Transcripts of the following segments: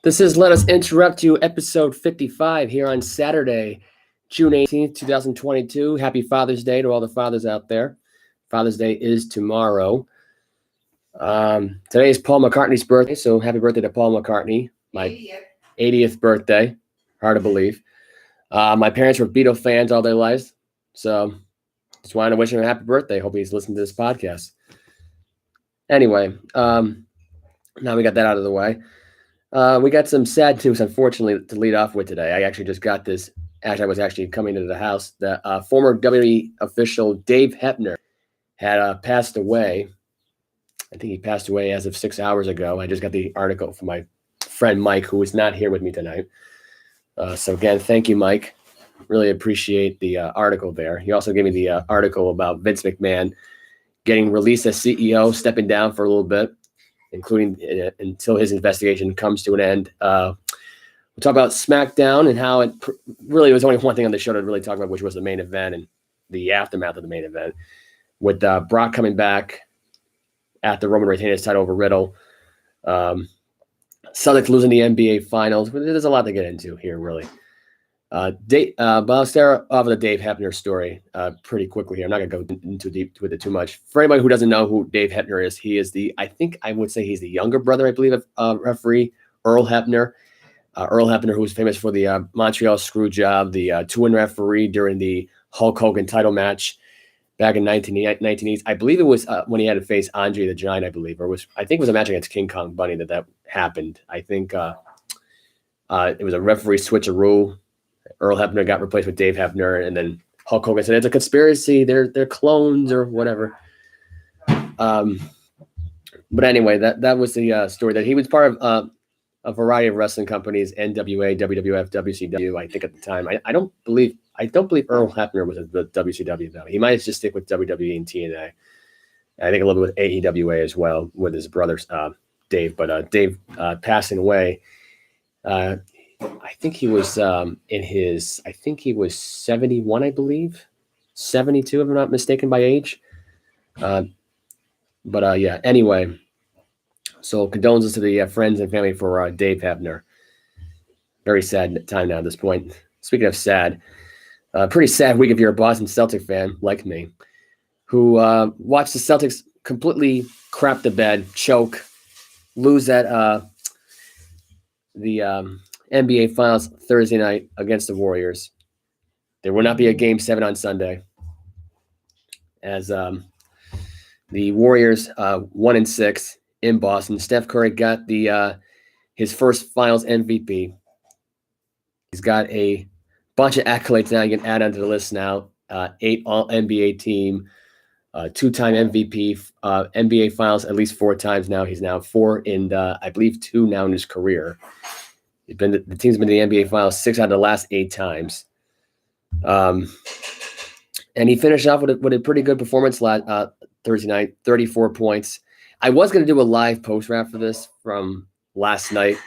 This is Let Us Interrupt You, episode 55 here on Saturday, June 18th, 2022. Happy Father's Day to all the fathers out there. Father's Day is tomorrow. Today is Paul McCartney's birthday, so happy birthday to Paul McCartney. My 80th birthday. Hard to believe. My parents were Beatle fans all their lives, so just wanted to wish him a happy birthday. Hope he's listening to this podcast. Anyway, now we got that out of the way. We got some sad news, unfortunately, to lead off with today. I actually just got this as I was actually coming into the house. The former WWE official Dave Hebner had passed away. I think he passed away as of 6 hours ago. I just got the article from my friend Mike, who is not here with me tonight. So again, thank you, Mike. Really appreciate the article there. He also gave me the article about Vince McMahon getting released as CEO, stepping down for a little bit, including until his investigation comes to an end. We'll talk about SmackDown and how it really was only one thing on the show to really talk about, which was the main event and the aftermath of the main event, with Brock coming back after Roman retained his title over Riddle. Celtics losing the NBA Finals. There's a lot to get into here, really. But I'll start off with the Dave Hebner story pretty quickly here. I'm not going to go into deep with it too much. For anybody who doesn't know who Dave Hebner is, he is I think I would say he's the younger brother, I believe, of referee Earl Hebner. Earl Hebner, who was famous for the Montreal Screwjob, the two-win referee during the Hulk Hogan title match back in 1980s. I believe it was when he had to face Andre the Giant, I believe. I think it was a match against King Kong Bunny that happened. I think it was a referee switcheroo. Earl Hebner got replaced with Dave Hebner, and then Hulk Hogan said it's a conspiracy. They're clones or whatever. But anyway, that was the story. That he was part of a variety of wrestling companies: NWA, WWF, WCW. I think at the time, I don't believe Earl Hebner was at the WCW though. He might just stick with WWE and TNA. I think a little bit with AEWA as well with his brother Dave. But Dave passing away. I think he was I think he was 71, I believe. 72, if I'm not mistaken by age. Yeah, anyway. So condolences to the friends and family for Dave Hebner. Very sad time now at this point. Speaking of sad, pretty sad week if you're a Boston Celtic fan like me, who watched the Celtics completely crap the bed, choke, lose at the NBA Finals Thursday night against the Warriors. There will not be a Game 7 on Sunday, as the Warriors 1-6 in Boston. Steph Curry got his first Finals MVP. He's got a bunch of accolades now. You can add onto the list now. 8 All-NBA team, 2-time MVP, NBA Finals at least 4 times now. He's now 4 in, I believe, 2 now in his career. The team's been in the NBA Finals 6 out of the last 8 times. And he finished off with a pretty good performance last Thursday night, 34 points. I was going to do a live post-wrap for this from last night,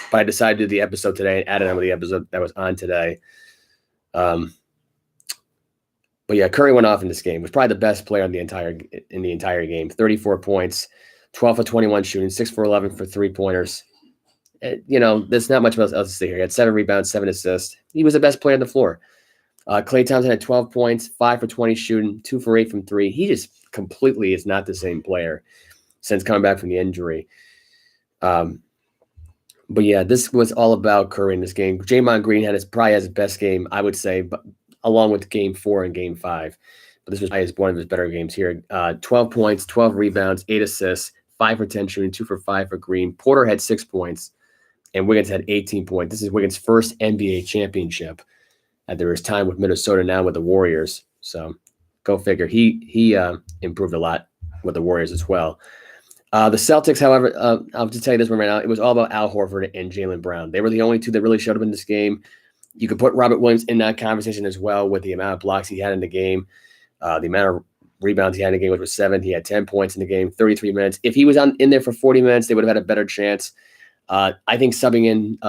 but I decided to do the episode today and added on with the episode that was on today. But yeah, Curry went off in this game. Was probably the best player in the entire game. 34 points, 12 for 21 shooting, 6 for 11 for 3-pointers. There's not much else to say here. He had 7 rebounds, 7 assists. He was the best player on the floor. Klay Thompson had 12 points, 5 for 20 shooting, 2 for 8 from 3. He just completely is not the same player since coming back from the injury. But yeah, this was all about Curry in this game. Draymond Green probably has his best game, I would say, but along with Game 4 and Game 5. But this was probably one of his better games here. 12 points, 12 rebounds, 8 assists, 5 for 10 shooting, 2 for 5 for Green. Porter had 6 points. And Wiggins had 18 points. This is Wiggins' first NBA championship after his time with Minnesota, now with the Warriors. So go figure. He improved a lot with the Warriors as well. The Celtics, however, I'll just tell you this one right now. It was all about Al Horford and Jaylen Brown. They were the only two that really showed up in this game. You could put Robert Williams in that conversation as well with the amount of blocks he had in the game, the amount of rebounds he had in the game, which was 7. He had 10 points in the game, 33 minutes. If he was in there for 40 minutes, they would have had a better chance. I think subbing in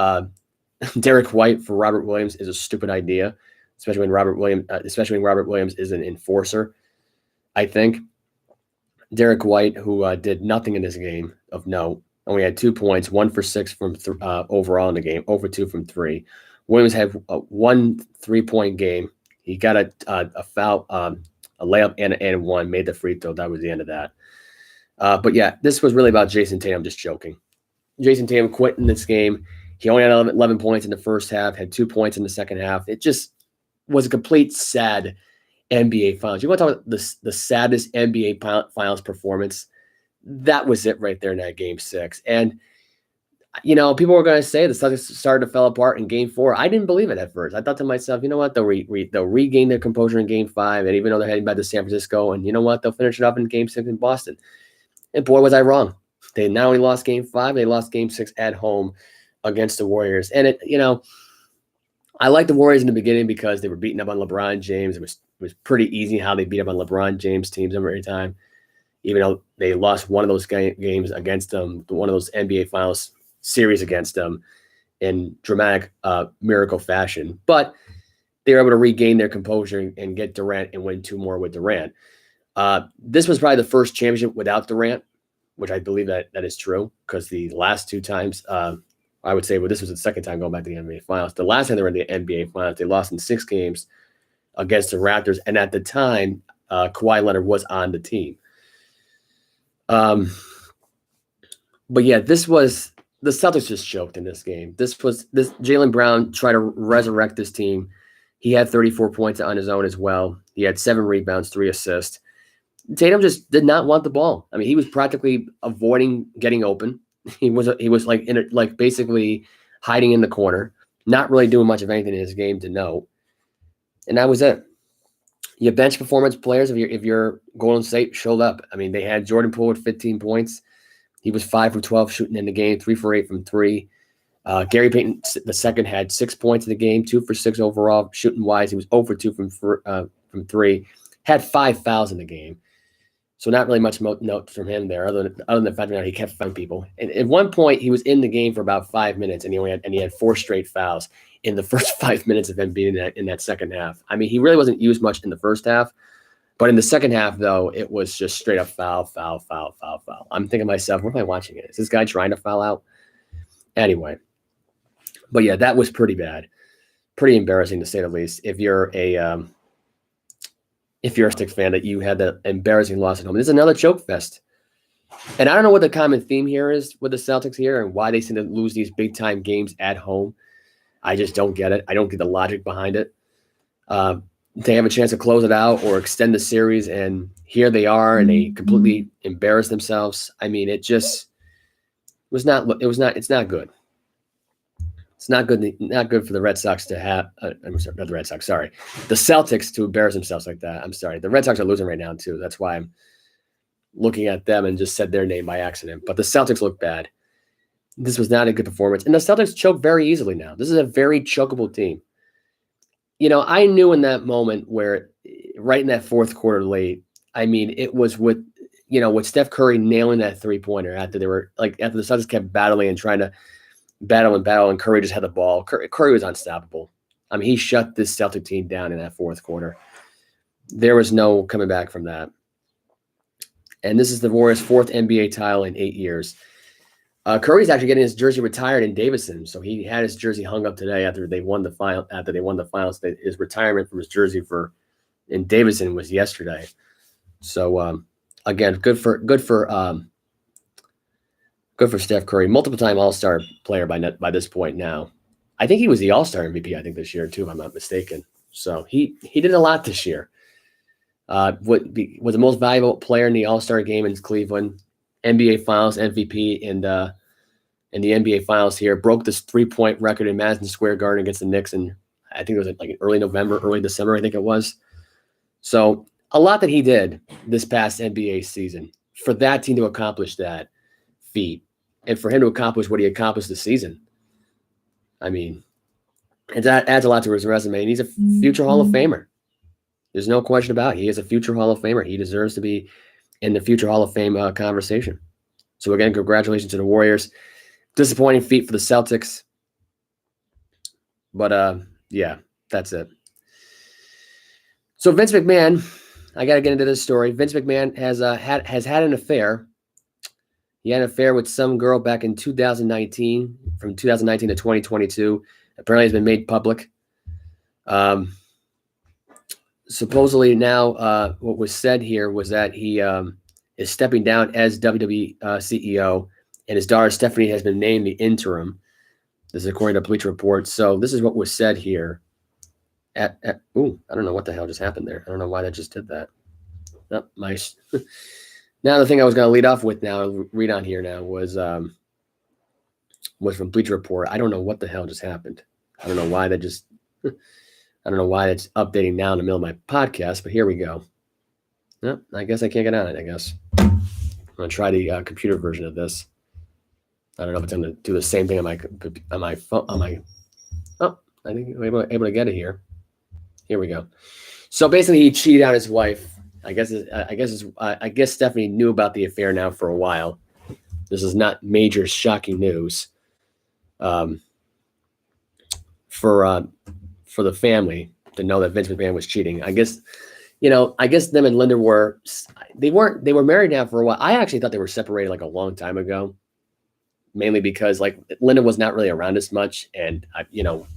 Derek White for Robert Williams is a stupid idea, especially when Robert Williams is an enforcer. I think Derek White, who did nothing in this game of note, only had 2 points, 1 for 6 from overall in the game, 0 for 2 from 3. Williams had one 3-point game. He got a foul, a layup and one, made the free throw. That was the end of that. But yeah, this was really about Jason Tatum. Just joking. Jason Tatum quit in this game. He only had 11 points in the first half, had 2 points in the second half. It just was a complete sad NBA Finals. You want to talk about the saddest NBA Finals performance? That was it right there in that Game 6. And, people were going to say the Celtics started to fall apart in Game 4. I didn't believe it at first. I thought to myself, you know what? They'll regain their composure in Game 5, and even though they're heading back to San Francisco, and you know what? They'll finish it up in Game 6 in Boston. And boy, was I wrong. They not only lost Game 5, they lost Game 6 at home against the Warriors. And I liked the Warriors in the beginning because they were beating up on LeBron James. It was pretty easy how they beat up on LeBron James teams every time, even though they lost one of those games against them, one of those NBA Finals series against them in dramatic miracle fashion. But they were able to regain their composure and get Durant and win 2 more with Durant. This was probably the first championship without Durant, which I believe that is true, because the last 2 times, I would say, this was the second time going back to the NBA Finals. The last time they were in the NBA Finals, they lost in 6 games against the Raptors, and at the time, Kawhi Leonard was on the team. But yeah, the Celtics just choked in this game. This Jaylen Brown tried to resurrect this team. He had 34 points on his own as well. He had 7 rebounds, 3 assists. Tatum just did not want the ball. I mean, he was practically avoiding getting open. He was basically hiding in the corner, not really doing much of anything in his game to note. And that was it. Your bench performance players, if your Golden State showed up. I mean, they had Jordan Poole with 15 points. He was 5 for 12 shooting in the game, 3 for 8 from 3. Gary Payton II had 6 points in the game, 2 for 6 overall shooting wise. He was 0 for 2 from 3. Had 5 fouls in the game. So not really much note from him there, other than the fact that he kept fouling people. And at one point, he was in the game for about 5 minutes, and he had 4 straight fouls in the first 5 minutes of him being in that second half. I mean, he really wasn't used much in the first half, but in the second half, though, it was just straight up foul. I'm thinking to myself, what am I watching? Is this guy trying to foul out? Anyway, but yeah, that was pretty bad, pretty embarrassing to say the least. If you're a Celtics fan, that you had that embarrassing loss at home. This is another choke fest. And I don't know what the common theme here is with the Celtics here and why they seem to lose these big-time games at home. I just don't get it. I don't get the logic behind it. They have a chance to close it out or extend the series, and here they are, and they completely embarrass themselves. I mean, it's not good. It's not good for the Red Sox to have. I'm sorry, not the Red Sox. Sorry, the Celtics to embarrass themselves like that. I'm sorry. The Red Sox are losing right now too. That's why I'm looking at them and just said their name by accident. But the Celtics look bad. This was not a good performance, and the Celtics choke very easily now. This is a very chokeable team. I knew in that moment where, right in that fourth quarter late. I mean, it was with Steph Curry nailing that 3-pointer after the Celtics kept battling and trying to battle, and Curry just had the ball. Curry was unstoppable. I mean, he shut this Celtic team down in that fourth quarter. There was no coming back from that. And this is the Warriors' 4th NBA title in 8 years. Curry's actually getting his jersey retired in Davidson, so he had his jersey hung up today after they won the finals. His retirement from his jersey in Davidson was yesterday. So again, good for Steph Curry, multiple-time All-Star player by this point now. I think he was the All-Star MVP, this year too, if I'm not mistaken. So he did a lot this year. Was the most valuable player in the All-Star game in Cleveland, NBA Finals MVP in the NBA Finals here. Broke this 3-point record in Madison Square Garden against the Knicks, and I think it was like early November, early December, I think it was. So a lot that he did this past NBA season for that team to accomplish that feat. And for him to accomplish what he accomplished this season, I mean, that adds a lot to his resume. And he's a future Hall of Famer. There's no question about it. He is a future Hall of Famer. He deserves to be in the future Hall of Fame conversation. So again, congratulations to the Warriors. Disappointing feat for the Celtics. But yeah, that's it. So Vince McMahon, I got to get into this story. Vince McMahon has had an affair. He had an affair with some girl back in 2019, from 2019 to 2022. Apparently, it's been made public. Supposedly now, what was said here was that he is stepping down as WWE CEO, and his daughter Stephanie has been named the interim. This is according to Bleacher Report. So this is what was said here. I don't know what the hell just happened there. I don't know why that just did that. Oh, now the thing I was going to lead off with now, read on here now, was from Bleacher Report. I don't know what the hell just happened. I don't know why that just. I don't know why it's updating now in the middle of my podcast, but here we go. Well, I guess I can't get on it. I guess I'm going to try the computer version of this. I don't know if it's going to do the same thing on my phone. Oh, I think we're able to get it here. Here we go. So basically, he cheated on his wife. I guess Stephanie knew about the affair now for a while. This is not major shocking news. For the family to know that Vince McMahon was cheating. I guess them and Linda were married now for a while. I actually thought they were separated like a long time ago, mainly because like Linda was not really around as much. And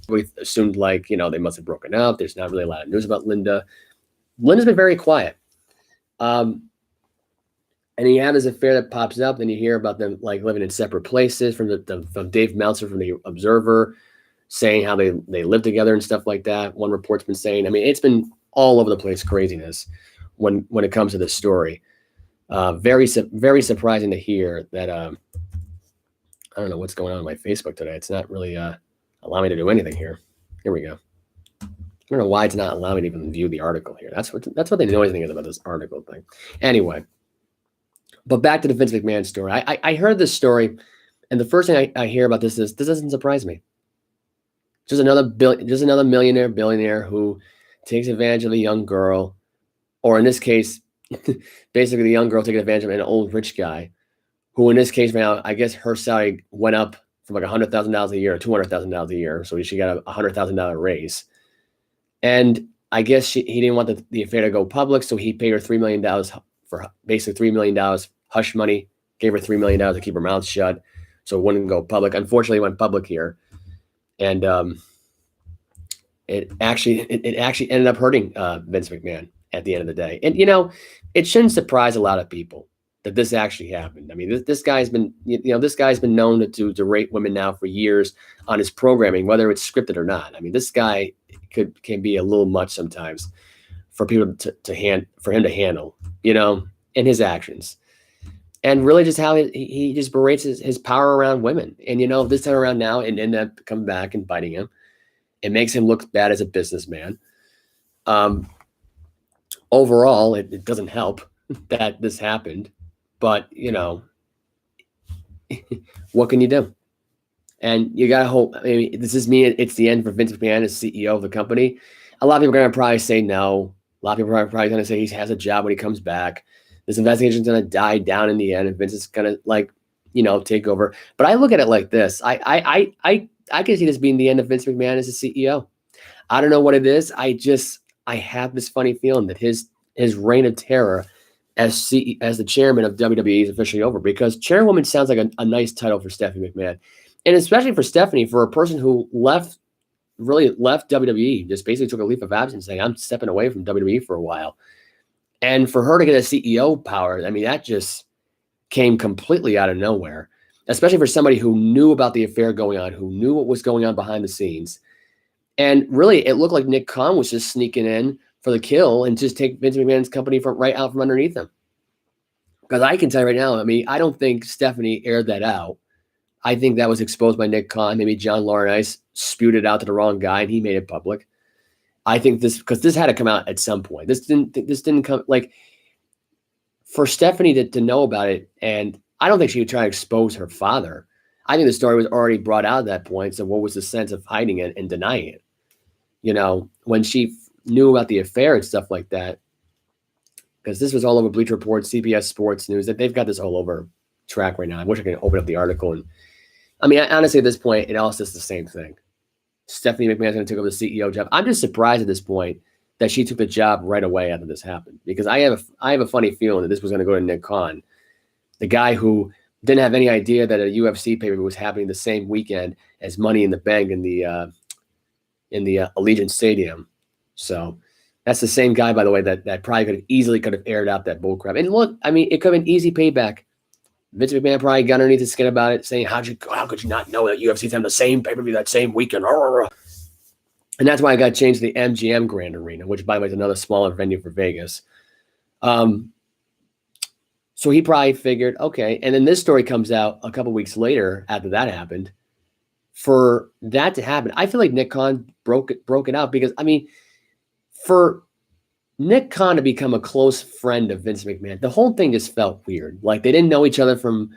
we assumed like, they must have broken up. There's not really a lot of news about Linda. Linda's been very quiet. And you have this affair that pops up, then you hear about them like living in separate places from Dave Meltzer from the Observer, saying how they live together and stuff like that. One report's been saying, I mean, it's been all over the place craziness when it comes to this story. Very surprising to hear that. I don't know what's going on with my Facebook today. It's not really allowing me to do anything here. Here we go. I don't know why it's not allowing me to even view the article here. That's what the annoying thing is about this article thing. Anyway, but back to the Vince McMahon story. I heard this story, and the first thing I hear about this is this doesn't surprise me. Just another millionaire, billionaire who takes advantage of a young girl, or in this case, basically the young girl taking advantage of an old rich guy, who in this case right now, I guess her salary went up from like $100,000 a year to $200,000 a year, so she got a $100,000 raise. And I guess he didn't want the affair to go public, so he paid her $3 million for basically $3 million hush money, gave her $3 million to keep her mouth shut, so it wouldn't go public. Unfortunately, it went public here. And it actually ended up hurting Vince McMahon at the end of the day. And, it shouldn't surprise a lot of people that this actually happened. I mean, this guy's been known to rate women now for years on his programming, whether it's scripted or not. I mean, this guy can be a little much sometimes for people for him to handle, in his actions. And really just how he just berates his power around women. And, this time around now, it ended up coming back and biting him. It makes him look bad as a businessman. Overall, it doesn't help that this happened. But, what can you do? And you got to hope. I mean, this is me. It's the end for Vince McMahon as CEO of the company. A lot of people are going to probably say no. A lot of people are probably going to say he has a job when he comes back. This investigation is going to die down in the end, and Vince is going to, take over. But I look at it like this. I can see this being the end of Vince McMahon as a CEO. I don't know what it is. I have this funny feeling that his reign of terror as the chairman of WWE is officially over, because chairwoman sounds like a nice title for Stephanie McMahon. And especially for Stephanie, for a person who left WWE, just basically took a leave of absence saying, I'm stepping away from WWE for a while. And for her to get a CEO power, I mean, that just came completely out of nowhere, especially for somebody who knew about the affair going on, who knew what was going on behind the scenes. And really, it looked like Nick Khan was just sneaking in for the kill and just take Vince McMahon's company right out from underneath him. Because I can tell you right now, I mean, I don't think Stephanie aired that out. I think that was exposed by Nick Khan. Maybe John Laurinaitis spewed it out to the wrong guy and he made it public. I think because this had to come out at some point. This didn't come like for Stephanie to know about it. And I don't think she would try to expose her father. I think the story was already brought out at that point. So what was the sense of hiding it and denying it? When she knew about the affair and stuff like that, because this was all over Bleacher Report, CBS Sports News, that they've got this all over track right now. I wish I could open up the article. And I mean, honestly, at this point, it all says the same thing. Stephanie McMahon's going to take over the CEO job. I'm just surprised at this point that she took the job right away after this happened, because I have a funny feeling that this was going to go to Nick Khan, the guy who didn't have any idea that a UFC pay-per-view was happening the same weekend as Money in the Bank in the Allegiant Stadium. So that's the same guy, by the way, that probably could have aired out that bullcrap. And look, I mean, it could have been easy payback. Vince McMahon probably got underneath his skin about it, saying, how could you not know that UFC's having the same pay-per-view that same weekend? And that's why I got changed to the MGM Grand Arena, which, by the way, is another smaller venue for Vegas. So he probably figured, okay. And then this story comes out a couple weeks later after that happened. For that to happen, I feel like Nick Khan broke it out because, I mean, for Nick Khan to become a close friend of Vince McMahon, the whole thing just felt weird. Like they didn't know each other from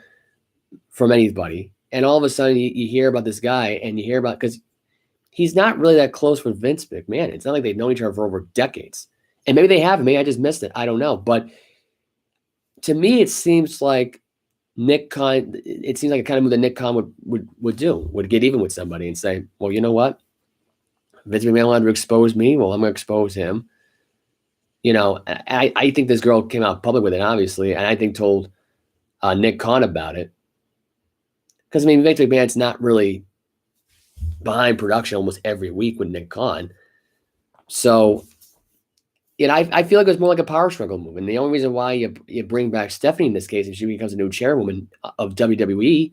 anybody. And all of a sudden you hear about this guy and you hear about, because he's not really that close with Vince McMahon. It's not like they've known each other for over decades. And maybe they have. Maybe I just missed it. I don't know. But to me, it seems like Nick Khan, it seems like a kind of move that Nick Khan would get even with somebody and say, well, you know what? Vince McMahon wanted to expose me. Well, I'm going to expose him. You know, I think this girl came out public with it, obviously, and I think told Nick Khan about it. Because, I mean, Vince McMahon's not really behind production almost every week with Nick Khan. So, you know, I feel like it was more like a power struggle move. And the only reason why you bring back Stephanie in this case and she becomes a new chairwoman of WWE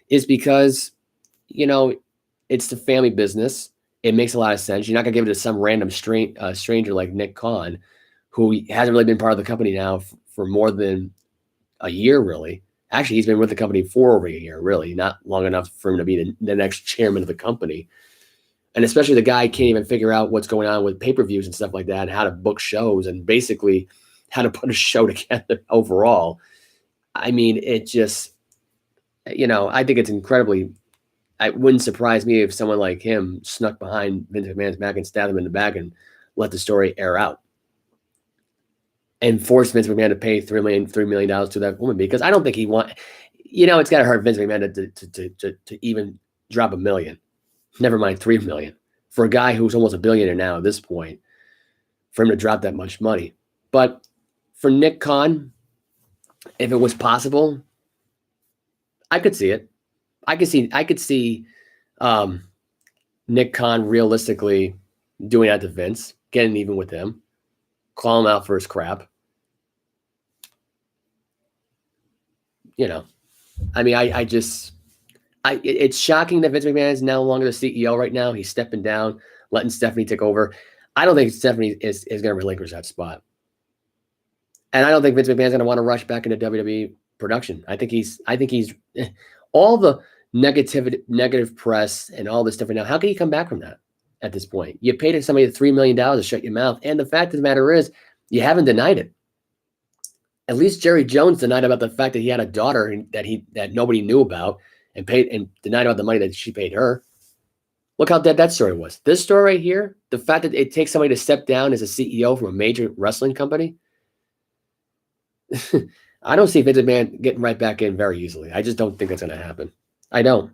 is because, you know, it's the family business. It makes a lot of sense. You're not going to give it to some random stranger like Nick Khan, who hasn't really been part of the company now for more than a year, really. Actually, he's been with the company for over a year, really, not long enough for him to be the next chairman of the company. And especially the guy can't even figure out what's going on with pay-per-views and stuff like that, and how to book shows and basically how to put a show together overall. I mean, it just, you know, I think it's incredibly, it wouldn't surprise me if someone like him snuck behind Vince McMahon's back and stabbed him in the back and let the story air out. And force Vince McMahon to pay $3 million to that woman, because I don't think he you know, it's got to hurt Vince McMahon to even drop $1 million. Never mind $3 million for a guy who's almost a billionaire now at this point, for him to drop that much money. But for Nick Khan, if it was possible, I could see it. I could see Nick Khan realistically doing that to Vince, getting even with him, call him out for his crap. You know, I mean, it's shocking that Vince McMahon is no longer the CEO right now. He's stepping down, letting Stephanie take over. I don't think Stephanie is going to relinquish that spot. And I don't think Vince McMahon's going to want to rush back into WWE production. I think he's all the negative press and all this stuff right now. How can you come back from that at this point? You paid somebody $3 million to shut your mouth. And the fact of the matter is, you haven't denied it. At least Jerry Jones denied about the fact that he had a daughter that nobody knew about, and denied about the money that she paid her. Look how dead that story was. This story right here, the fact that it takes somebody to step down as a CEO from a major wrestling company, I don't see Vince McMahon getting right back in very easily. I just don't think that's going to happen. I don't.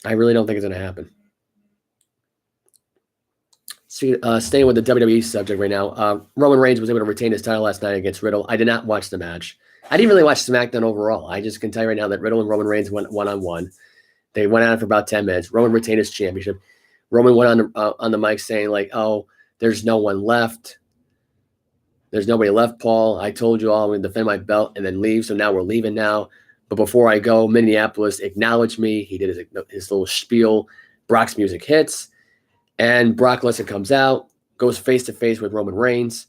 I really don't think it's going to happen. Staying with the WWE subject right now, Roman Reigns was able to retain his title last night against Riddle. I did not watch the match. I didn't really watch SmackDown overall. I just can tell you right now that Riddle and Roman Reigns went one-on-one. They went at it for about 10 minutes. Roman retained his championship. Roman went on the mic saying, like, oh, there's no one left. There's nobody left, Paul. I told you all I'm going to defend my belt and then leave, so now we're leaving now. But before I go, Minneapolis acknowledged me. He did his little spiel. Brock's music hits. And Brock Lesnar comes out, goes face-to-face with Roman Reigns.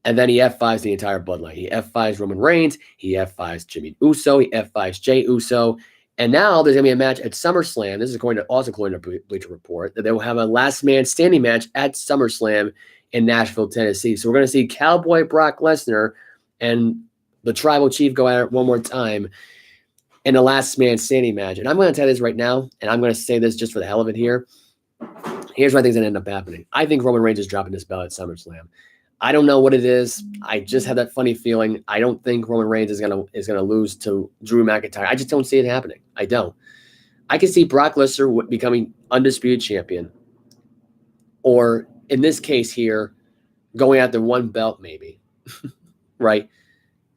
And then he F5s the entire bloodline. He F5s Roman Reigns. He F5s Jimmy Uso. He F5s Jey Uso. And now there's going to be a match at SummerSlam. This is also according to Bleacher Report, that they will have a last man standing match at SummerSlam in Nashville, Tennessee. So we're going to see Cowboy Brock Lesnar and the Tribal Chief go at it one more time in a last man standing match. And I'm going to tell you this right now, and I'm going to say this just for the hell of it here. Here's why things that end up happening. I think Roman Reigns is dropping this belt at SummerSlam. I don't know what it is. I just have that funny feeling. I don't think Roman Reigns is gonna lose to Drew McIntyre. I just don't see it happening. I don't. I can see Brock Lesnar becoming undisputed champion, or in this case here, going after one belt maybe, right?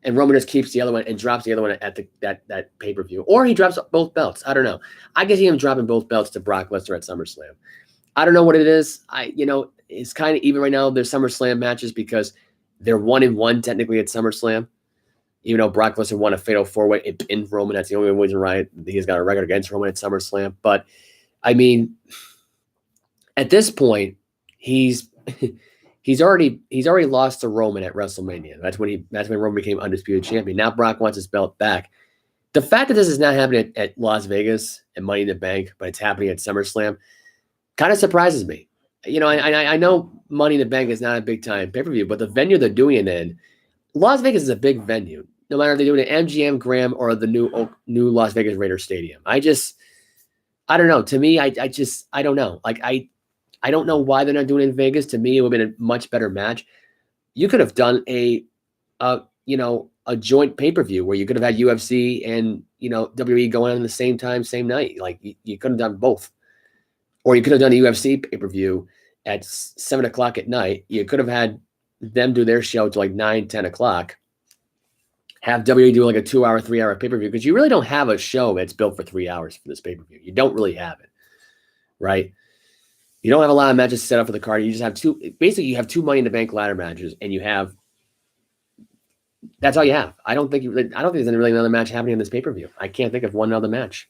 and Roman just keeps the other one and drops the other one at that pay-per-view. Or he drops both belts. I don't know. I can see him dropping both belts to Brock Lesnar at SummerSlam. I don't know what it is. It's kind of even right now. There's SummerSlam matches because they're 1-1 technically at SummerSlam. Even though Brock Lesnar won a fatal 4-way in Roman, that's the only reason right. He's got a record against Roman at SummerSlam. But I mean, at this point, he's already lost to Roman at WrestleMania. That's when Roman became undisputed champion. Now Brock wants his belt back. The fact that this is not happening at Las Vegas and Money in the Bank, but it's happening at SummerSlam, kind of surprises me. I know Money in the Bank is not a big time pay-per-view, but the venue they're doing it in, Las Vegas is a big venue. No matter if they do it at MGM Grand or the new Las Vegas Raiders Stadium. I don't know. To me, I don't know. Like I don't know why they're not doing it in Vegas. To me, it would have been a much better match. You could have done a joint pay-per-view where you could have had UFC and WWE going on at the same time, same night. Like you could have done both. Or you could have done a UFC pay-per-view at 7 o'clock at night. You could have had them do their show to like 9, 10 o'clock. Have WWE do like a 2-hour, 3-hour pay-per-view because you really don't have a show that's built for 3 hours for this pay-per-view. You don't really have it, right? You don't have a lot of matches set up for the card. You just have you have two Money in the Bank ladder matches, and that's all you have. I don't think there's really another match happening in this pay-per-view. I can't think of one other match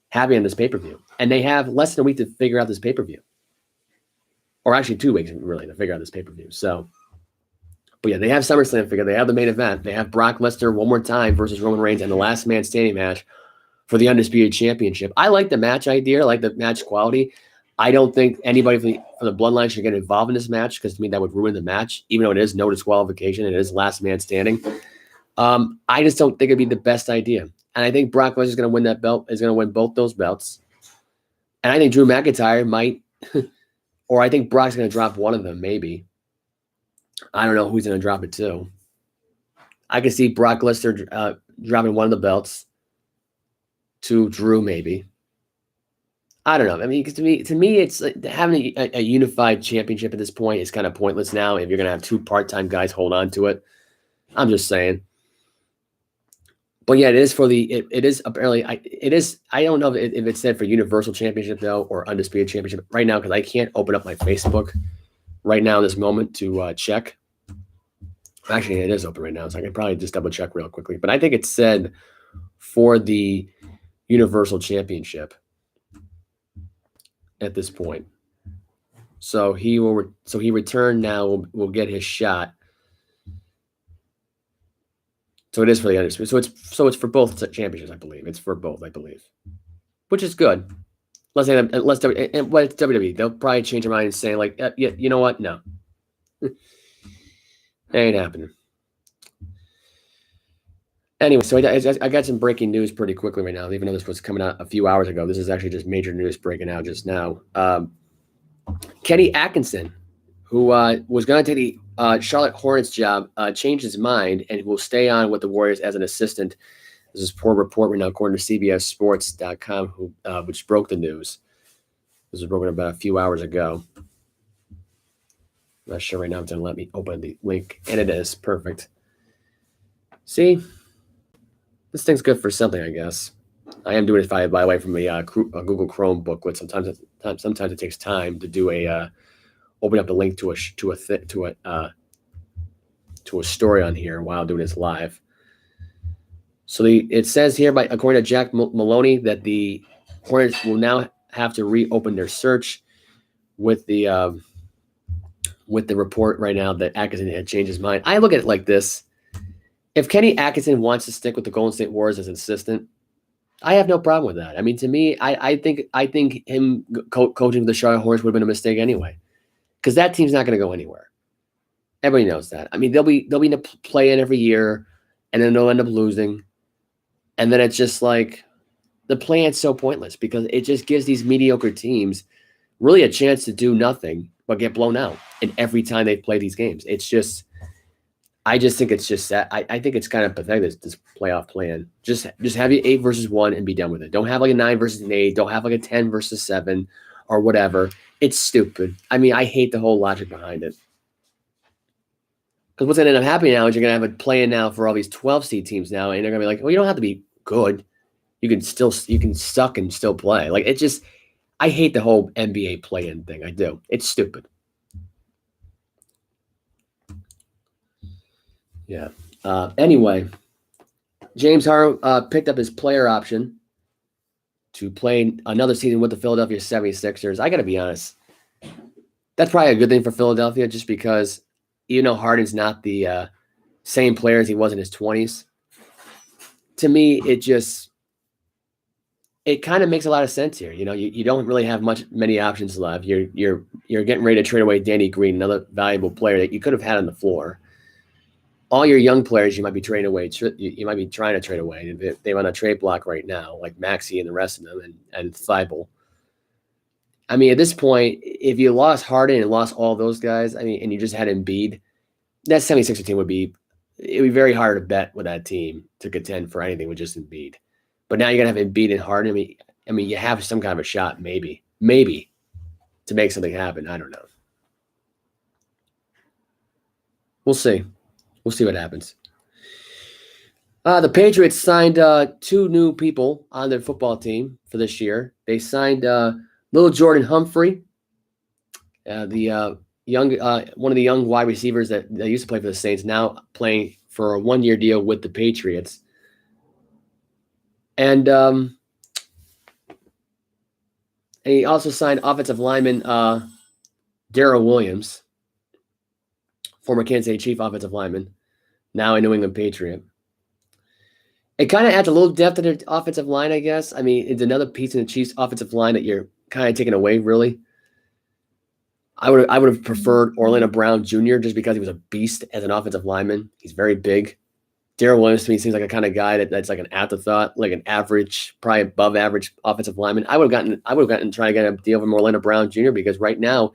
happening in this pay-per-view. And they have less than a week to figure out this pay-per-view. Or actually 2 weeks, really, to figure out this pay-per-view. So, but yeah, they have SummerSlam figured. They have the main event. They have Brock Lesnar one more time versus Roman Reigns and the last man standing match for the Undisputed Championship. I like the match idea. I like the match quality. I don't think anybody from the bloodline should get involved in this match because to me that would ruin the match, even though it is no disqualification. It is last man standing. I just don't think it'd be the best idea. And I think Brock Lesnar is going to win that belt, is going to win both those belts. And I think Drew McIntyre might, or I think Brock's going to drop one of them, maybe. I don't know who's going to drop it to. I could see Brock Lesnar dropping one of the belts to Drew, maybe. I don't know. I mean, because to me, it's like having a unified championship at this point is kind of pointless now. If you're going to have two part-time guys hold on to it, I'm just saying. But yeah, it is for it is apparently it is. I don't know if it said for Universal Championship though or Undisputed Championship right now because I can't open up my Facebook right now in this moment to check. Actually, it is open right now, so I can probably just double check real quickly. But I think it said for the Universal Championship at this point. So he returned now. Will get his shot. So it is for the Undisputed. So it's for both championships, I believe. It's for both, I believe, which is good. Unless it's WWE, they'll probably change their mind and say like, yeah, you know what? No, it ain't happening. Anyway, so I got some breaking news pretty quickly right now, even though this was coming out a few hours ago. This is actually just major news breaking out just now. Kenny Atkinson, who was going to take the Charlotte Hornets job, changed his mind and will stay on with the Warriors as an assistant. This is poor report right now, according to CBSSports.com, which broke the news. This was broken about a few hours ago. I'm not sure right now if it's going to let me open the link, and it is. Perfect. See? This thing's good for something, I guess. I am doing it by the way from a Google Chrome booklet. Sometimes it takes time to do open up the link to a story on here while doing this live. So it says here, according to Jack Maloney, that the Hornets will now have to reopen their search with the report right now that Atkinson had changed his mind. I look at it like this. If Kenny Atkinson wants to stick with the Golden State Warriors as an assistant, I have no problem with that. I mean, to me, I think him coaching the Charlotte Hornets would have been a mistake anyway, because that team's not going to go anywhere. Everybody knows that. I mean, they'll be in a play-in every year, and then they'll end up losing, and then it's just like the play-in's so pointless because it just gives these mediocre teams really a chance to do nothing but get blown out. And every time they play these games, it's just. I just think it's just that. I think it's kind of pathetic, this playoff plan. Just have you 8 versus 1 and be done with it. Don't have like a 9 versus an 8. Don't have like a 10 versus 7 or whatever. It's stupid. I mean, I hate the whole logic behind it. Because what's going to end up happening now is you're going to have a play-in now for all these 12 seed teams now, and they're going to be like, well, you don't have to be good. You can suck and still play. Like, it just, I hate the whole NBA play-in thing. I do. It's stupid. Yeah. Anyway, James Harden picked up his player option to play another season with the Philadelphia 76ers. I got to be honest. That's probably a good thing for Philadelphia just because, Harden's not the same player as he was in his 20s. To me, it kind of makes a lot of sense here. You don't really have many options left. You're getting ready to trade away Danny Green, another valuable player that you could have had on the floor. All your young players you might be trading away. You might be trying to trade away. They're on a trade block right now, like Maxey and the rest of them, and Thibault. I mean, at this point, if you lost Harden and lost all those guys, and you just had Embiid, that 76er team it'd be very hard to bet with that team to contend for anything with just Embiid. But now you're gonna have Embiid and Harden. I mean, you have some kind of a shot, maybe, to make something happen. I don't know. We'll see. We'll see what happens. The Patriots signed 2 new people on their football team for this year. They signed Lil Jordan Humphrey, the one of the young wide receivers that used to play for the Saints, now playing for a 1-year deal with the Patriots. And he also signed offensive lineman Daryl Williams, former Kansas City Chief offensive lineman, now a New England Patriot. It kind of adds a little depth to their offensive line, I guess. I mean, it's another piece in the Chiefs' offensive line that you're kind of taking away, really. I would have preferred Orlando Brown Jr. just because he was a beast as an offensive lineman. He's very big. Daryl Williams to me seems like a kind of guy that's like an afterthought, like an average, probably above average offensive lineman. I would have gotten trying to get a deal from Orlando Brown Jr. because right now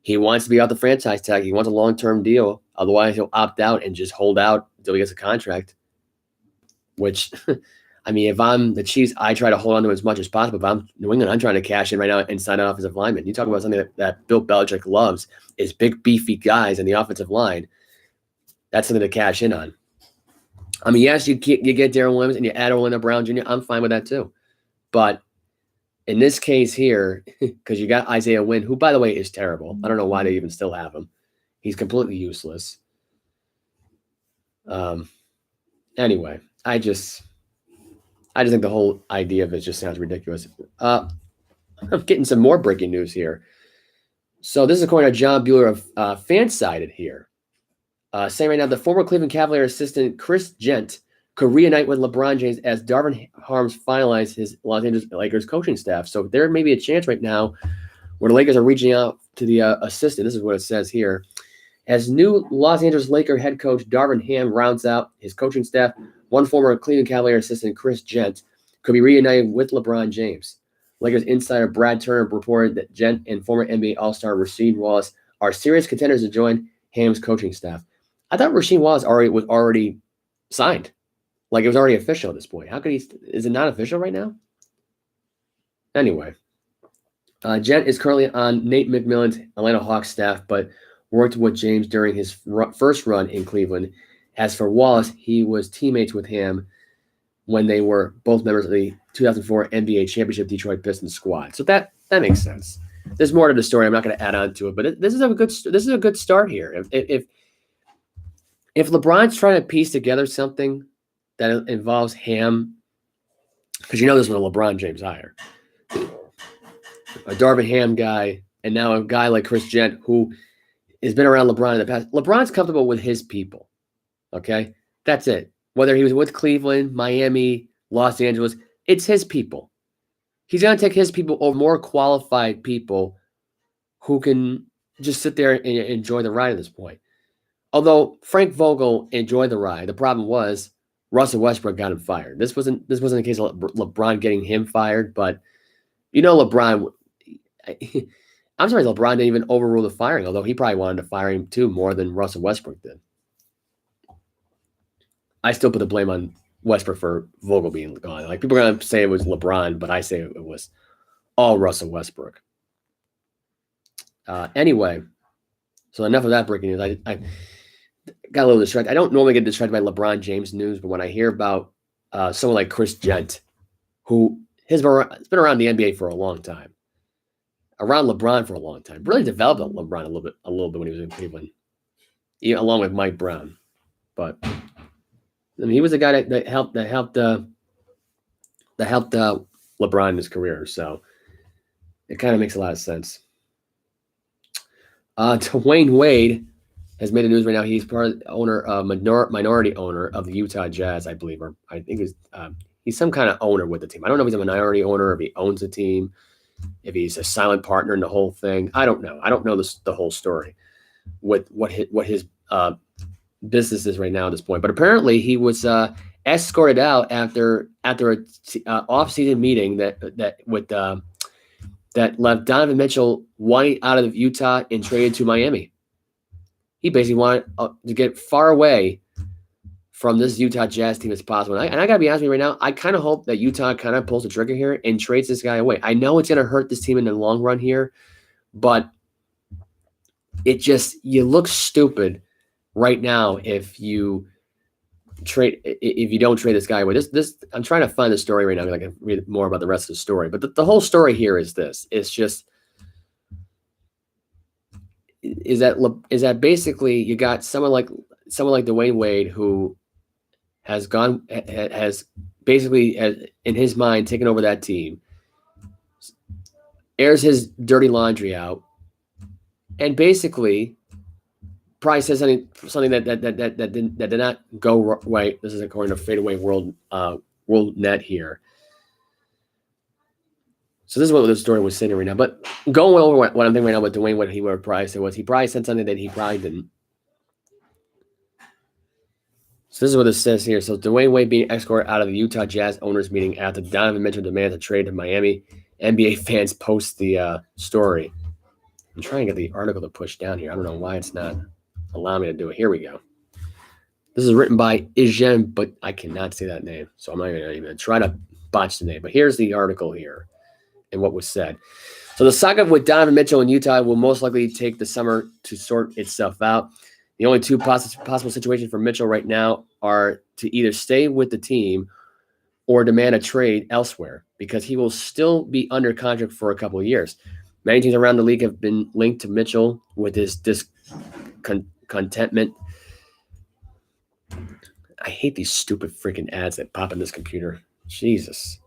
he wants to be out the franchise tag. He wants a long-term deal. Otherwise, he'll opt out and just hold out until he gets a contract. Which, I mean, if I'm the Chiefs, I try to hold on to as much as possible. If I'm New England, I'm trying to cash in right now and sign an offensive lineman. You talk about something that Bill Belichick loves is big, beefy guys in the offensive line. That's something to cash in on. I mean, yes, you get Daryl Williams and you add Orlando Brown Jr. I'm fine with that too. But in this case here, because you got Isaiah Wynn, who, by the way, is terrible. I don't know why they even still have him. He's completely useless. Anyway, I just think the whole idea of it just sounds ridiculous. I'm getting some more breaking news here. So this is according to John Bueller of Fansided here. Saying right now, the former Cleveland Cavaliers assistant Chris Gent could reunite with LeBron James as Darvin Harms finalized his Los Angeles Lakers coaching staff. So there may be a chance right now where the Lakers are reaching out to the assistant. This is what it says here. As new Los Angeles Laker head coach Darvin Ham rounds out his coaching staff, one former Cleveland Cavaliers assistant Chris Gent could be reunited with LeBron James. Lakers insider Brad Turner reported that Gent and former NBA All-Star Rasheed Wallace are serious contenders to join Ham's coaching staff. I thought Rasheed Wallace was already signed. Like, it was already official at this point. How could he? Is it not official right now? Anyway, Gent is currently on Nate McMillan's Atlanta Hawks staff, but worked with James during his first run in Cleveland. As for Wallace, he was teammates with him when they were both members of the 2004 NBA Championship Detroit Pistons squad. So that makes sense. There's more to the story. I'm not going to add on to it, but this is a good start here. If LeBron's trying to piece together something that involves Ham, because this was a LeBron James hire, a Darvin Ham guy, and now a guy like Chris Gent who has been around LeBron in the past. LeBron's comfortable with his people. Okay, that's it. Whether he was with Cleveland, Miami, Los Angeles, it's his people. He's going to take his people over more qualified people who can just sit there and enjoy the ride at this point. Although Frank Vogel enjoyed the ride, the problem was Russell Westbrook got him fired. This wasn't a case of LeBron getting him fired, but LeBron. I'm surprised LeBron didn't even overrule the firing, although he probably wanted to fire him too more than Russell Westbrook did. I still put the blame on Westbrook for Vogel being gone. Like, people are going to say it was LeBron, but I say it was all Russell Westbrook. Anyway, so enough of that breaking news. got a little distracted. I don't normally get distracted by LeBron James news, but when I hear about someone like Chris Gent, who has been around the NBA for a long time, around LeBron for a long time, really developed LeBron a little bit when he was in Cleveland, along with Mike Brown. But I mean, he was a guy that helped LeBron in his career, so it kind of makes a lot of sense. Dwayne Wade has made the news right now. He's part of the owner, minority owner of the Utah Jazz, I believe, or I think he's some kind of owner with the team. I don't know if he's a minority owner or if he owns the team, if he's a silent partner in the whole thing. I don't know. I don't know the whole story with what his business is right now at this point. But apparently he was escorted out after a off-season meeting that left Donvan Mitchell wanting out of Utah and traded to Miami. He basically wanted to get far away from this Utah Jazz team as possible. And I got to be honest with you right now, I kind of hope that Utah kind of pulls the trigger here and trades this guy away. I know it's going to hurt this team in the long run here, but you look stupid right now if you don't trade this guy away. This I'm trying to find the story right now because I can read more about the rest of the story. But the whole story here is this. It's just is that basically you got someone like Dwayne Wade who has basically in his mind taken over that team, airs his dirty laundry out, and basically probably says something that did not go right. This is according to Fadeaway World Net here. So this is what the story was saying right now. But going over what I'm thinking right now with Dwayne, what he would probably say was he probably said something that he probably didn't. So this is what it says here. So Dwayne Wade being escorted out of the Utah Jazz owners meeting after Donvan Mitchell demands a trade to Miami. NBA fans post the story. I'm trying to get the article to push down here. I don't know why it's not allowing me to do it. Here we go. This is written by Ijen, but I cannot say that name. So I'm not even going to try to botch the name. But here's the article here and what was said. So the saga with Donvan Mitchell in Utah will most likely take the summer to sort itself out. The only two possible situations for Mitchell right now are to either stay with the team or demand a trade elsewhere because he will still be under contract for a couple of years. Many teams around the league have been linked to Mitchell with his discontentment. I hate these stupid freaking ads that pop in this computer. Jesus.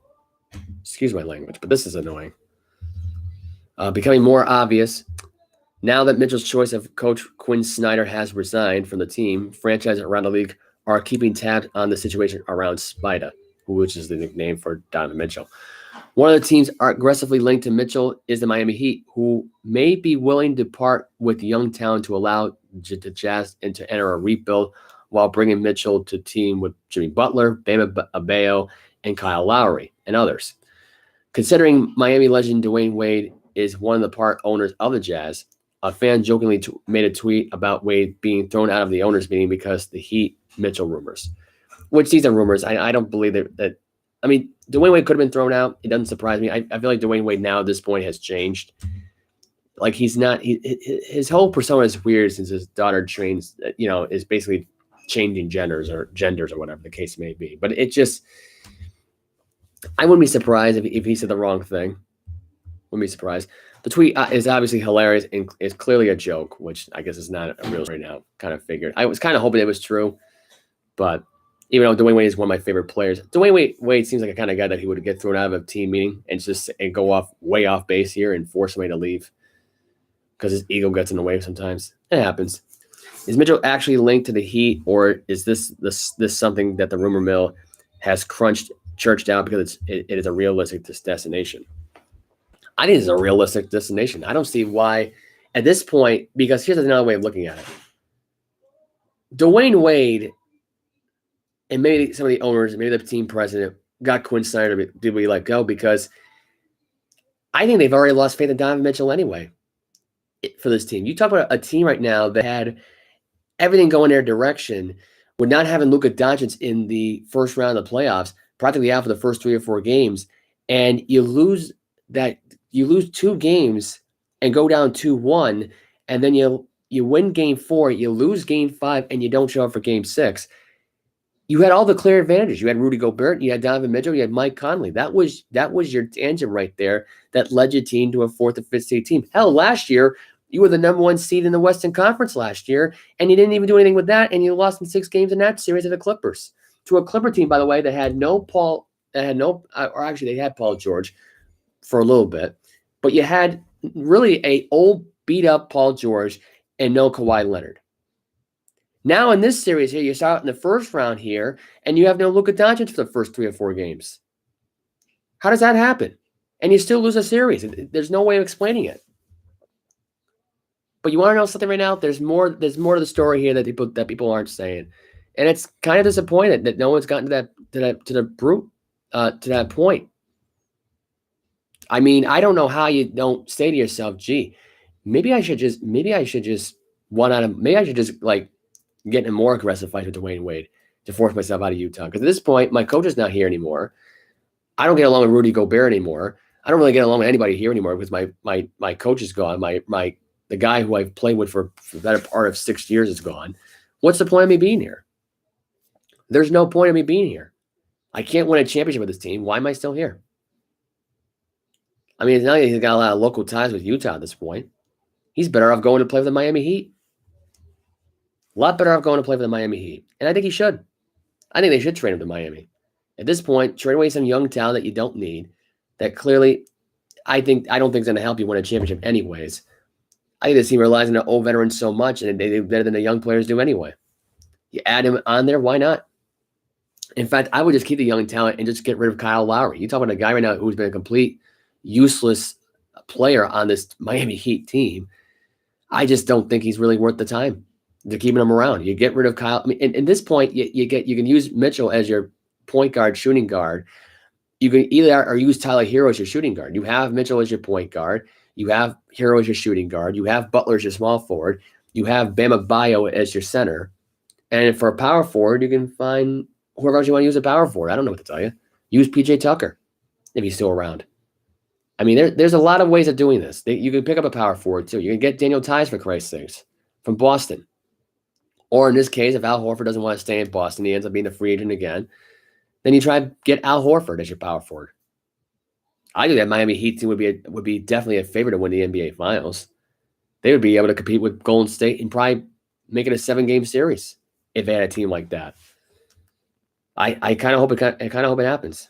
Excuse my language, but this is annoying. Becoming more obvious. Now that Mitchell's choice of coach Quinn Snyder has resigned from the team, franchises around the league are keeping tabs on the situation around Spida, which is the nickname for Donvan Mitchell. One of the teams are aggressively linked to Mitchell is the Miami Heat, who may be willing to part with young talent to allow the Jazz to enter a rebuild while bringing Mitchell to team with Jimmy Butler, Bam Adebayo, and Kyle Lowry, and others. Considering Miami legend Dwayne Wade is one of the part owners of the Jazz, a fan jokingly made a tweet about Wade being thrown out of the owners meeting because the Heat Mitchell rumors, which these are rumors. I don't believe that. I mean, Dwayne Wade could have been thrown out. It doesn't surprise me. I feel like Dwayne Wade now at this point has changed. Like he's not. His whole persona is weird since his daughter trains. Is basically changing genders or whatever the case may be. But it just. I wouldn't be surprised if he said the wrong thing. Wouldn't be surprised. The tweet is obviously hilarious and is clearly a joke, which I guess is not a real story now. Kind of figured. I was kind of hoping it was true, but even though Dwayne Wade is one of my favorite players, Dwayne Wade seems like a kind of guy that he would get thrown out of a team meeting and go way off base here and force somebody to leave because his ego gets in the way sometimes. It happens. Is Mitchell actually linked to the Heat, or is this something that the rumor mill has churched out because it is a realistic destination? I think it's a realistic destination. I don't see why at this point, because here's another way of looking at it. Dwayne Wade and maybe some of the owners, maybe the team president got Quinn Snyder did we let go because I think they've already lost faith in Donvan Mitchell anyway for this team. You talk about a team right now that had everything going their direction with not having Luka Doncic in the first round of the playoffs, practically out for the first 3 or 4 games, and you lose 2 games and go down 2-1, and then you you win game 4, you lose game 5, and you don't show up for game 6. You had all the clear advantages. You had Rudy Gobert, you had Donvan Mitchell, you had Mike Conley. That was your tangent right there that led your team to a 4th or 5th seed team. Hell, last year, you were the number 1 seed in the Western Conference last year, and you didn't even do anything with that, and you lost in 6 games in that series to the Clippers. To a Clipper team, by the way, that had they had Paul George for a little bit, but you had really a old beat-up Paul George and no Kawhi Leonard. Now in this series here, you start in the first round here, and you have no Luka Doncic for the first 3 or 4 games. How does that happen? And you still lose a series. There's no way of explaining it. But you want to know something right now? There's more to the story here that people aren't saying, and it's kind of disappointed that no one's gotten to that point. I mean, I don't know how you don't say to yourself, "Gee, maybe I should just like get in a more aggressive fight with Dwayne Wade to force myself out of Utah." Because at this point, my coach is not here anymore. I don't get along with Rudy Gobert anymore. I don't really get along with anybody here anymore because my coach is gone. The guy who I've played with for the better part of 6 years is gone. What's the point of me being here? There's no point of me being here. I can't win a championship with this team. Why am I still here? I mean, it's not like he's got a lot of local ties with Utah at this point. He's better off going to play for the Miami Heat. A lot better off going to play for the Miami Heat. And I think he should. I think they should trade him to Miami. At this point, trade away some young talent that you don't need, that clearly I don't think is going to help you win a championship anyways. I think this team relies on the old veterans so much, and they do better than the young players do anyway. You add him on there, why not? In fact, I would just keep the young talent and just get rid of Kyle Lowry. You talk about a guy right now who's been a complete useless player on this Miami Heat team. I just don't think he's really worth the time to keeping him around. You get rid of Kyle. I mean, at this point, you can use Mitchell as your point guard, shooting guard. You can either use Tyler Hero as your shooting guard. You have Mitchell as your point guard. You have Hero as your shooting guard. You have Butler as your small forward. You have Bam Adebayo as your center. And for a power forward, you can find whoever else you want to use a power forward. I don't know what to tell you. Use PJ Tucker if he's still around. I mean, there's a lot of ways of doing this. You can pick up a power forward too. You can get Daniel Tice, for Christ's sakes, from Boston. Or in this case, if Al Horford doesn't want to stay in Boston, he ends up being a free agent again, then you try to get Al Horford as your power forward. I think that Miami Heat team would be definitely a favorite to win the NBA Finals. They would be able to compete with Golden State and probably make it a 7-game series if they had a team like that. I kind of hope it happens.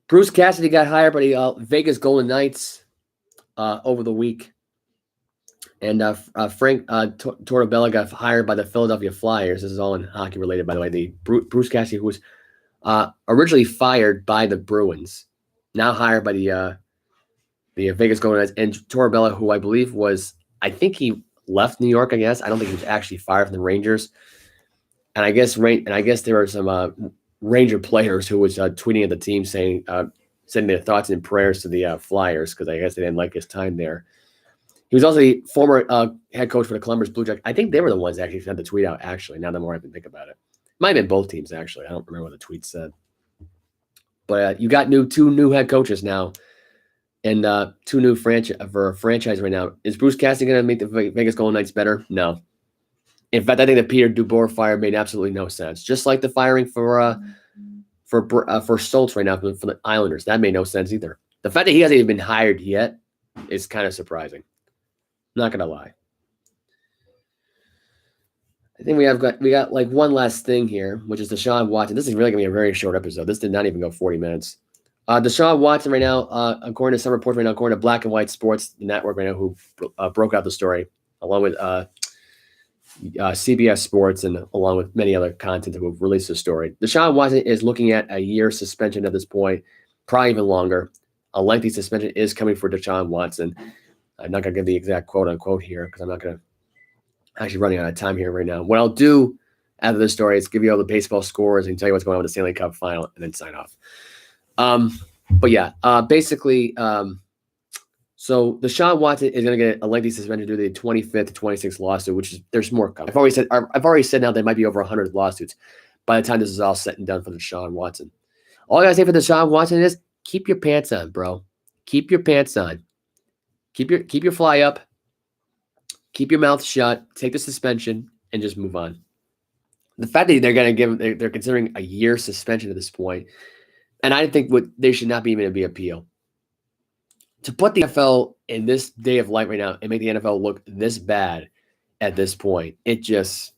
Bruce Cassidy got hired by the Vegas Golden Knights over the week. And Frank Tortbella got hired by the Philadelphia Flyers. This is all in hockey related, by the way. The Bruce Cassidy, who was originally fired by the Bruins, now hired by the Vegas Golden Knights. And Tortbella, who I believe I think he left New York, I guess. I don't think he was actually fired from the Rangers. And I guess there were some Ranger players who was tweeting at the team saying, sending their thoughts and prayers to the Flyers because I guess they didn't like his time there. He was also the former head coach for the Columbus Blue Jackets. I think they were the ones that actually sent the tweet out, actually, now the more I can think about it. Might have been both teams, actually. I don't remember what the tweet said. But you got two new head coaches now and two new franchise right now. Is Bruce Cassidy going to make the Vegas Golden Knights better? No. In fact, I think the Peter DeBoer fire made absolutely no sense. Just like the firing for Stoltz right now for the Islanders. That made no sense either. The fact that he hasn't even been hired yet is kind of surprising. Not gonna lie. I think we got like one last thing here, which is Deshaun Watson. This is really gonna be a very short episode. This did not even go 40 minutes. Deshaun Watson right now, according to some reports right now, according to Black and White Sports Network right now, who broke out the story along with CBS Sports and along with many other content who have released the story. Deshaun Watson is looking at a year suspension at this point, probably even longer. A lengthy suspension is coming for Deshaun Watson. I'm not going to give the exact quote unquote here because I'm not going to actually running out of time here right now. What I'll do after this story is give you all the baseball scores and tell you what's going on with the Stanley Cup final and then sign off. But yeah, basically, so Deshaun Watson is going to get a lengthy suspension due to the 25th to 26th lawsuit, which is there's more coming. I've already said now there might be over 100 lawsuits by the time this is all set and done for Deshaun Watson. All I got to say for Deshaun Watson is keep your pants on, bro. Keep your pants on. Keep your fly up. Keep your mouth shut. Take the suspension and just move on. The fact that they're considering a year suspension at this point, and I think they should not even be appeal. To put the NFL in this day of light right now and make the NFL look this bad at this point, this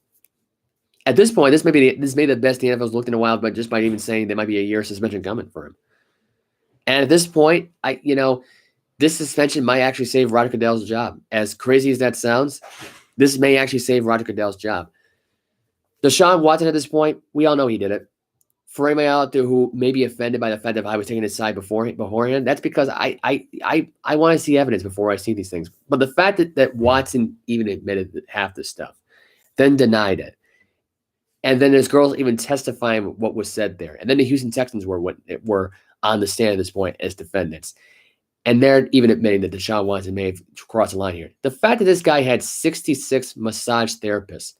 may be the best the NFL's looked in a while, but just by even saying there might be a year suspension coming for him. And at this point, this suspension might actually save Roger Goodell's job. As crazy as that sounds, this may actually save Roger Goodell's job. Deshaun Watson at this point, we all know he did it. For anybody out there who may be offended by the fact that I was taking his side beforehand, that's because I want to see evidence before I see these things. But the fact that Watson even admitted half this stuff, then denied it, and then there's girls even testifying what was said there, and then the Houston Texans were on the stand at this point as defendants, and they're even admitting that Deshaun Watson may have crossed the line here. The fact that this guy had 66 massage therapists,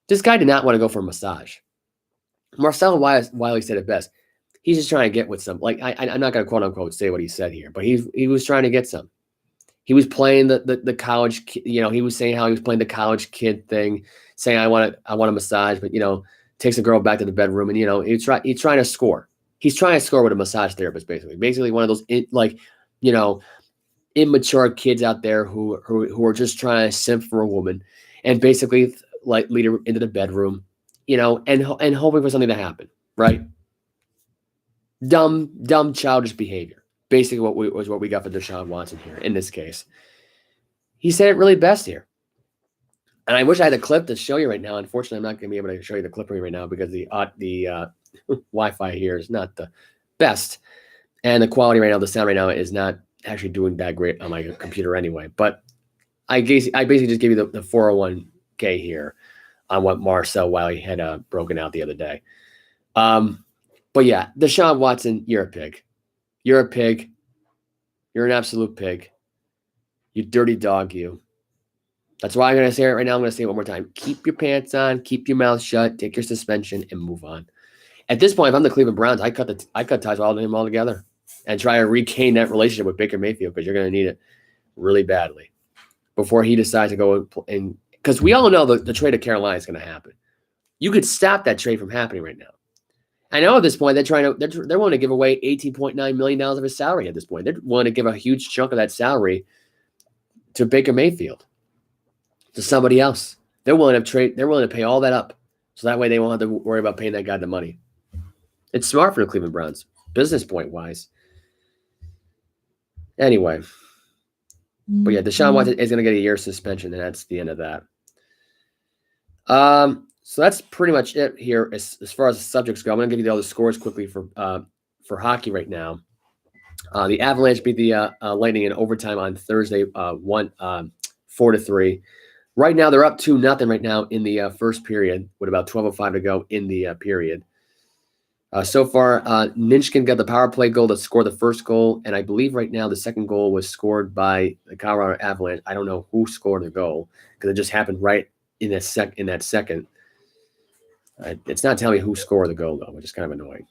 this guy did not want to go for a massage. Marcel Wiley said it best. He's just trying to get with some. Like I'm not going to quote unquote say what he said here, but he was trying to get some. He was playing the college. He was saying how he was playing the college kid thing, saying I want a massage, but takes a girl back to the bedroom, and he's trying to score. He's trying to score with a massage therapist, basically one of those immature kids out there who are just trying to simp for a woman, and basically lead her into the bedroom. And hoping for something to happen, right? Dumb, childish behavior. Basically, what we got for Deshaun Watson here in this case. He said it really best here, and I wish I had a clip to show you right now. Unfortunately, I'm not going to be able to show you the clip right now because the Wi-Fi here is not the best, and the quality right now, the sound right now, is not actually doing that great on my computer anyway. But I basically just gave you the 401k here on what Marcel Wiley had broken out the other day. But yeah, Deshaun Watson, you're a pig. You're a pig. You're an absolute pig. You dirty dog, you. That's why I'm going to say it right now. I'm going to say it one more time. Keep your pants on. Keep your mouth shut. Take your suspension and move on. At this point, if I'm the Cleveland Browns, I cut ties with all of him altogether and try to regain that relationship with Baker Mayfield because you're going to need it really badly before he decides to go and because we all know the trade of Carolina is going to happen. You could stop that trade from happening right now. I know at this point they're willing to give away $18.9 million of his salary at this point. They're willing to give a huge chunk of that salary to Baker Mayfield, to somebody else. They're willing to pay all that up, so that way they won't have to worry about paying that guy the money. It's smart for the Cleveland Browns, business point wise. Anyway. But yeah, Deshaun Watson is going to get a year suspension, and that's the end of that. So that's pretty much it here as far as the subjects go. I'm going to give you the other scores quickly for hockey right now. The Avalanche beat the Lightning in overtime on Thursday, 4-3. Right now, they're up 2-0 right now in the first period with about 12:05 to go in the period. So far, Ninchkin got the power play goal to score the first goal, and I believe right now the second goal was scored by the Colorado Avalanche. I don't know who scored the goal because it just happened right in that second. It's not telling me who scored the goal though, which is kind of annoying.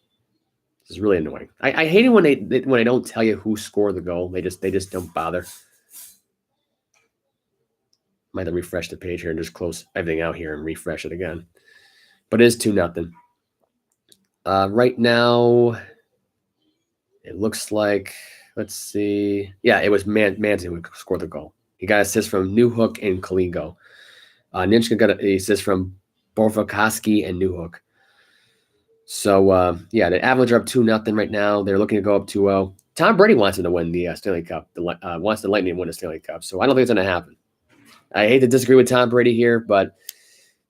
This is really annoying. I hate it when they don't tell you who scored the goal. They just don't bother. Might have to refresh the page here and just close everything out here and refresh it again. But it is 2-0. Right now, it looks like, let's see. Yeah, it was Manson who scored the goal. He got assists from Newhook and Kaligo. Ninchkin got an assist from Borfakoski and Newhook. So, yeah, the Avalanche are up 2-0 right now. They're looking to go up 2-0. Tom Brady wants him to win the Stanley Cup. Wants the Lightning to win the Stanley Cup. So I don't think it's going to happen. I hate to disagree with Tom Brady here, but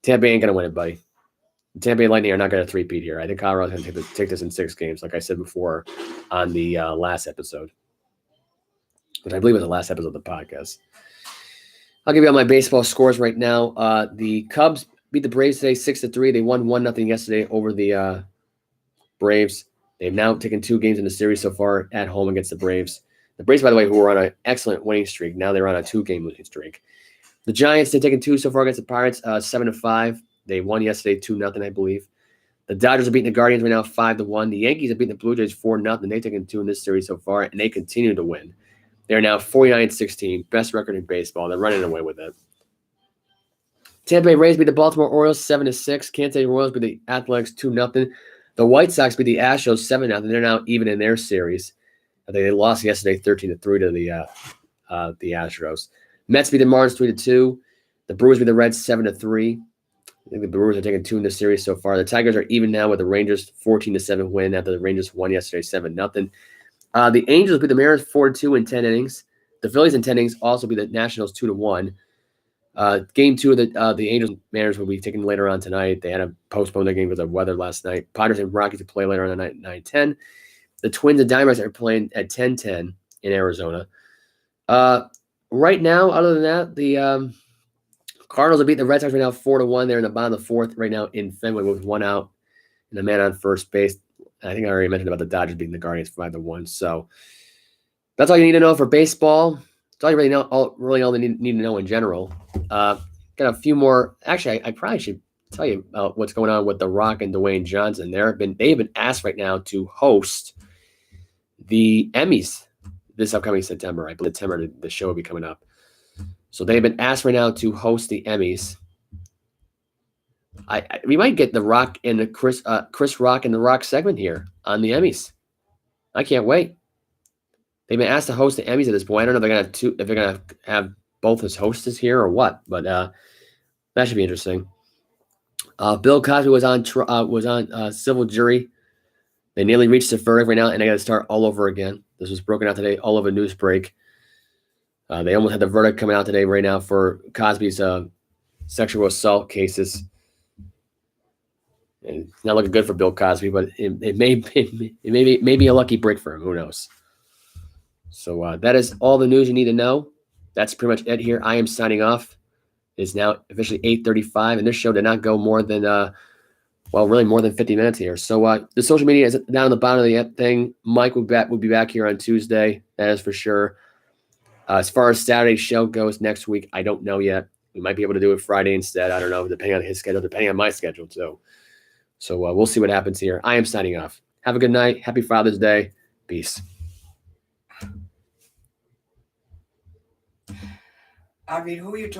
Tampa ain't going to win it, buddy. The Tampa Bay Lightning are not going to three-peat here. I think Colorado's going to take this in 6 games, like I said before on the last episode, which I believe was the last episode of the podcast. I'll give you all my baseball scores right now. The Cubs beat the Braves today 6-3. They won 1-0 yesterday over the Braves. They've now taken 2 games in the series so far at home against the Braves. The Braves, by the way, who were on an excellent winning streak, now they're on a 2-game losing streak. The Giants, they've taken 2 so far against the Pirates, 7-5. They won yesterday 2-0, I believe. The Dodgers are beating the Guardians right now 5-1. The Yankees have beaten the Blue Jays 4-0. They've taken 2 in this series so far, and they continue to win. They're now 49-16, best record in baseball. They're running away with it. Tampa Bay Rays beat the Baltimore Orioles 7-6. Kansas City Royals beat the Athletics 2-0. The White Sox beat the Astros 7-0. They're now even in their series. I think they lost yesterday 13-3 to the Astros. Mets beat the Marlins 3-2. The Brewers beat the Reds 7-3. I think the Brewers are taking 2 in this series so far. The Tigers are even now with the Rangers 14-7 win after the Rangers won yesterday 7-0. The Angels beat the Mariners 4-2 in 10 innings. The Phillies in 10 innings also beat the Nationals 2-1. Game 2 of the Angels Mariners will be taken later on tonight. They had to postpone their game because of weather last night. Padres and Rockies to play later on tonight at 9-10. The Twins and Diamondbacks are playing at 10-10 in Arizona. Right now, other than that, the Cardinals have beat the Red Sox right now 4-1. They're in the bottom of the 4th right now in Fenway with 1 out and a man on first base. I think I already mentioned about the Dodgers beating the Guardians 5-1. So that's all you need to know for baseball. That's all you really know. All you need to know in general. Got a few more. Actually, I probably should tell you about what's going on with The Rock and Dwayne Johnson. They've been asked right now to host the Emmys this upcoming September. I believe September the show will be coming up. So they've been asked right now to host the Emmys. We might get The Rock and the Chris Rock and The Rock segment here on the Emmys. I can't wait. They've been asked to host the Emmys at this point. I don't know if they're gonna have both as hostess here or what, but that should be interesting. Bill Cosby was on civil jury. They nearly reached the verdict right now, and they got to start all over again. This was broken out today, all over Newsbreak. They almost had the verdict coming out today right now for Cosby's sexual assault cases. And it's not looking good for Bill Cosby, but it may be a lucky break for him. Who knows? So that is all the news you need to know. That's pretty much it here. I am signing off. It's now officially 8:35, and this show did not go more than really more than 50 minutes here. So the social media is down on the bottom of the thing. Mike will be back here on Tuesday. That is for sure. As far as Saturday's show goes next week, I don't know yet. We might be able to do it Friday instead. I don't know, depending on his schedule, depending on my schedule too. So we'll see what happens here. I am signing off. Have a good night. Happy Father's Day. Peace. I mean, who are you talking